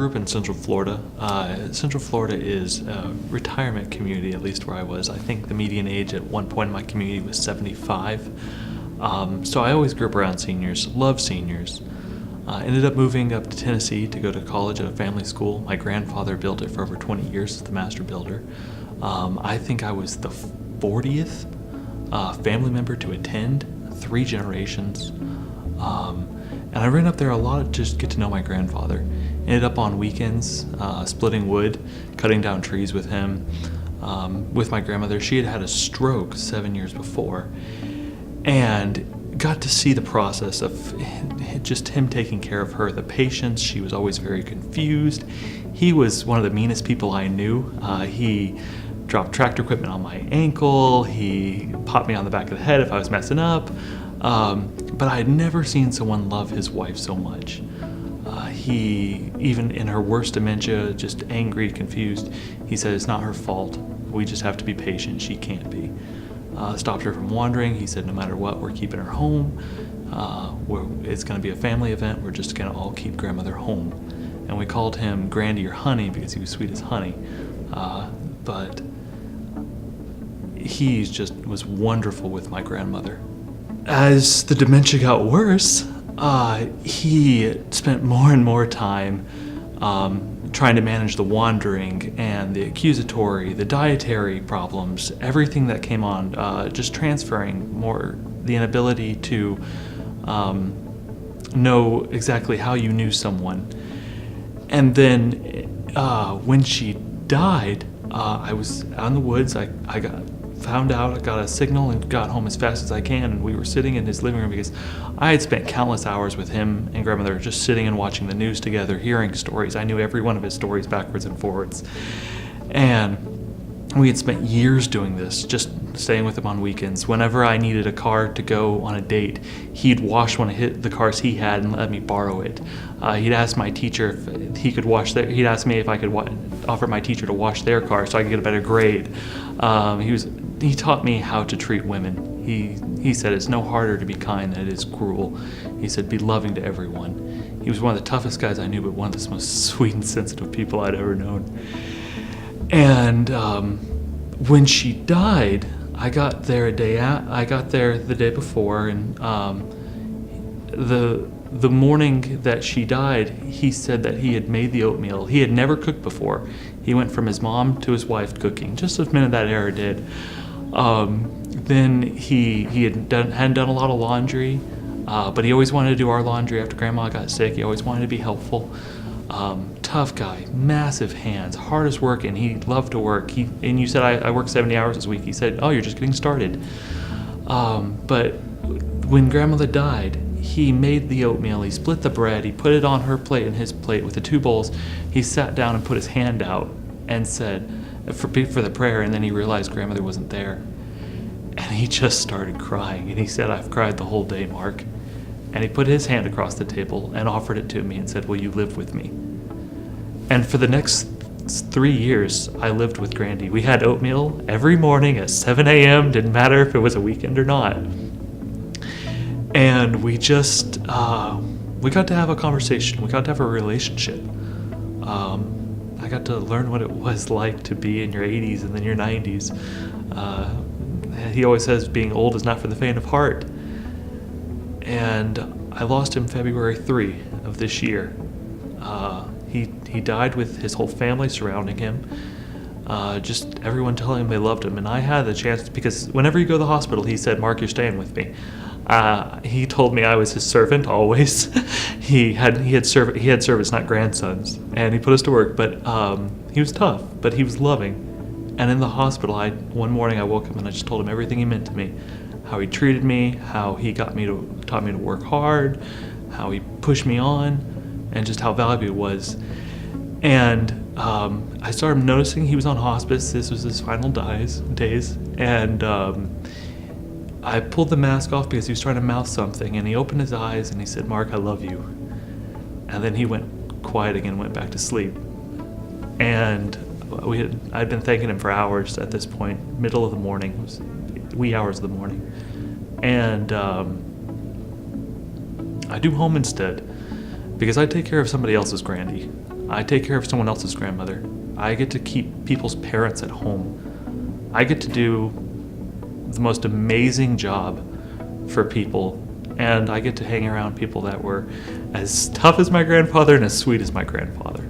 grew up in Central Florida. Central Florida is a retirement community, at least where I was. I think the median age at one point in my community was 75. So I always grew up around seniors, loved seniors. Ended up moving up to Tennessee to go to college at a family school. My grandfather built it for over 20 years, the master builder. I think I was the 40th family member to attend, 3 generations. And I ran up there a lot to just get to know my grandfather. Ended up on weekends splitting wood, cutting down trees with him. With my grandmother, she had had a stroke 7 years before, and got to see the process of just him taking care of her, the patience. She was always very confused. He was one of the meanest people I knew. He dropped tractor equipment on my ankle. He popped me on the back of the head if I was messing up. But I had never seen someone love his wife so much. He, even in her worst dementia, just angry, confused, he said it's not her fault. We just have to be patient. She can't be. Stopped her from wandering. He said no matter what, we're keeping her home. It's going to be a family event. We're just going to all keep grandmother home. And we called him Grandy or Honey because he was sweet as honey. But he just was wonderful with my grandmother. As the dementia got worse, he spent more and more time trying to manage the wandering and the accusatory, the dietary problems, everything that came on, just transferring more, the inability to know exactly how you knew someone. And then when she died, I was out in the woods. I found out, I got a signal and got home as fast as I can, and we were sitting in his living room because I had spent countless hours with him and grandmother just sitting and watching the news together, hearing stories. I knew every one of his stories backwards and forwards. And we had spent years doing this, just staying with him on weekends. Whenever I needed a car to go on a date, he'd wash one of the cars he had and let me borrow it. He'd ask my teacher if he could he'd ask me if I could offer my teacher to wash their car so I could get a better grade. He taught me how to treat women. He said it's no harder to be kind than it is cruel. He said be loving to everyone. He was one of the toughest guys I knew, but one of the most sweet and sensitive people I'd ever known. And when she died, I got there the day before, and the morning that she died, he said that he had made the oatmeal. He had never cooked before. He went from his mom to his wife cooking, just as men of that era did. Then he hadn't done a lot of laundry, but he always wanted to do our laundry after Grandma got sick. He always wanted to be helpful. Tough guy, massive hands, hardest working. He loved to work. And you said I work 70 hours this week. He said, oh, you're just getting started. But when Grandmother died, he made the oatmeal. He split the bread. He put it on her plate and his plate with the 2 bowls. He sat down and put his hand out and said, for the prayer, and then he realized Grandmother wasn't there. And he just started crying. And he said, I've cried the whole day, Mark. And he put his hand across the table and offered it to me and said, will you live with me? And for the next 3 years, I lived with Grandy. We had oatmeal every morning at 7 a.m., didn't matter if it was a weekend or not. And we just, we got to have a conversation. We got to have a relationship. I got to learn what it was like to be in your 80s and then your 90s. He always says being old is not for the faint of heart. And I lost him February 3 of this year. He died with his whole family surrounding him, just everyone telling him they loved him. And I had the chance, because whenever you go to the hospital, he said, Mark, you're staying with me. He told me I was his servant always. he had servants, not grandsons, and he put us to work. But he was tough, but he was loving. And in the hospital, one morning I woke up and I just told him everything he meant to me, how he treated me, how he taught me to work hard, how he pushed me on, and just how valuable it was. And I started noticing he was on hospice. This was his final days, and I pulled the mask off because he was trying to mouth something, and he opened his eyes and he said, Mark, I love you. And then he went quiet again and went back to sleep. And I'd been thanking him for hours at this point, middle of the morning, it was wee hours of the morning. And I do home instead because I take care of somebody else's Grandy. I take care of someone else's grandmother. I get to keep people's parents at home. I get to do the most amazing job for people, and I get to hang around people that were as tough as my grandfather and as sweet as my grandfather.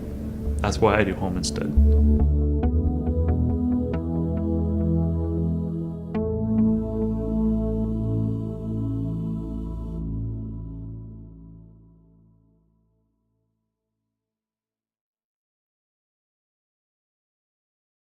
That's why I do home instead.